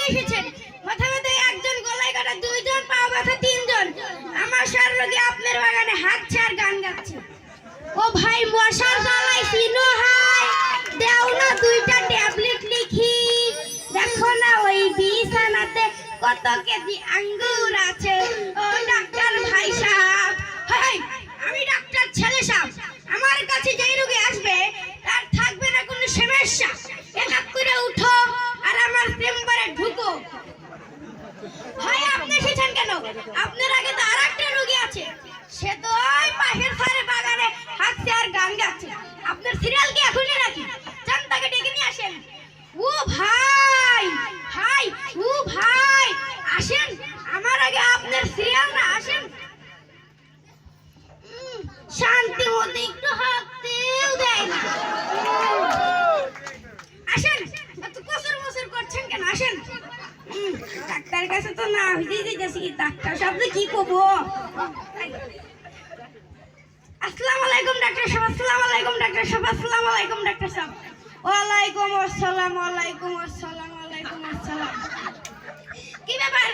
এসেছেন। মাথা ব্যথা একজন, গলায় কাটা দুইজন, পা ব্যথা তিনজন। আমার সার রোগী আপনার বাগানে হাঁটছে আর গান গাচ্ছে। ও ভাই মশার জ্বালাই চিনো হাই, দেও না দুইটা ট্যাবলেট লিখি। দেখো না ওই বিছানাতে কত কেজি আঙ্গুর আছে। ও ডাক্তার ভাই সাহেব, হাই আমি ডাক্তার ছেলে সাহেব, আমার কাছে যেই রোগী আসবে তার থাকবে না কোনো সমস্যা। এক করে উঠো আর আমার চেম্বারে ঢুকো। ভাই আপনি এসেছেন কেন? আপনার আগে তো আরেকটা রোগী আছে, সে তো ওই পাশের ধারে বাগানে হাঁটছে আর গান গাচ্ছে। আপনার সিরিয়াল কি এখনই নাকি? যান তাকে ডেকে নিয়ে আসেন। ও ভাই, ভাই ও ভাই আসেন, আমার আগে আপনার সিরিয়াল না, আসেন। শান্তি মতো একটু হাঁটতেও দেয় না। আসেন, এত কসর মসর করছেন কেন? আসেন। ডাক্তার কাছে তো না হইতেই যাইতেছি, ডাক্তার শব্দ কি কব। আসসালামু আলাইকুম ডাক্তার সাহেব, আসসালামু আলাইকুম ডাক্তার সাহেব, আসসালামু আলাইকুম ডাক্তার সাহেব। ওয়ালাইকুম আসসালাম, ওয়ালাইকুম আসসালাম, ওয়ালাইকুম আসসালাম। কি ব্যাপার,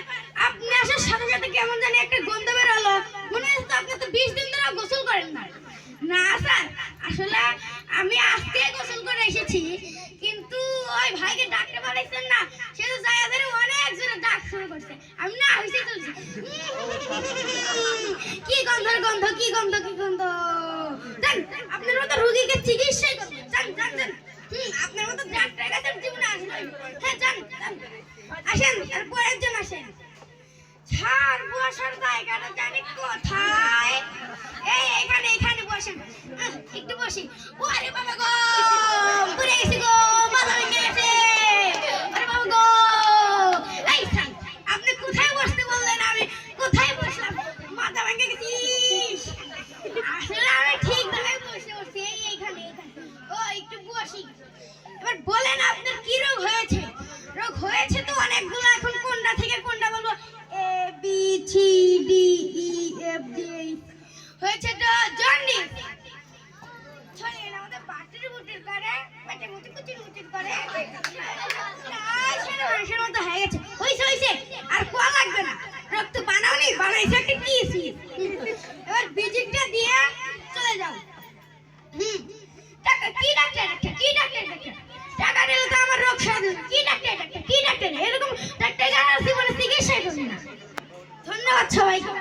আপনি আসার সাথে সাথে কেমন জানি একটা গন্ধ বের হলো। মনে হচ্ছে আপনি তো 20 দিন ধরে গোসল করেন না। না স্যার, আসলে আমি আজকে গোসল করে এসেছি, কিন্তু ওই ভাইকে ডাকতে পারাইছেন না, সে তো জায়গা ধরে অনেক জোরে ডাক শুরু করছে। আমি না হইছে চলছি। কি গন্ধের গন্ধ, কি গন্ধ, কি গন্ধ। জান আপনার মতো রোগীকে চিকিৎসা করুন। জান জান জান। আপনার মতো ডাক্তার কাছে জীবনে আসবে। হ্যাঁ জান জান। আসেন, তারপর একজন আসেন। ছাড় বসার জায়গাটা জানি কোথায়? এই এখানে, এখানে বসেন। একটু বসি। ওরে বাবা গো, পুরে গেছি গো, মাথা ভেঙে গেছে। আরে বাবা গো, এই ছাড়, আপনি কোথায় বসতে বললেন? আমি কোথায় বসলাম? মাথা ভেঙে গেছি। আসলে আমি ঠিক জায়গায় বসে বসছি, এইখানে এইখানে। ও একটু বসি। এবার বলেন আপনার কি রোগ হয়েছে? রোগ হয়েছে তো অনেকগুলো, এখন কোনটা থেকে কোনটা বলবো? A B C D E F G. হয়েছে তো জন্ডিস। ছড়িয়ে না আমাদের বাটির বুটির করে, পেটে মুটি কুচির মুটির করে। সেটা মানুষের মতো হয়ে গেছে। হইছে হইছে, আর কোয়া লাগবে না। রক্ত বানাওনি, বানাইছে একটা কি? এবার ভিজিটটা দিয়ে চলে যাও। টাকা কি ডাক্তার, কি ডাক্তার, টাকা দিলে তো আমার রোগ সারবে। কি ডাক্তার, কি ডাক্তার, এরকম ডাক্তার জীবনে চিকিৎসা করি না। ধন্যবাদ সবাইকে।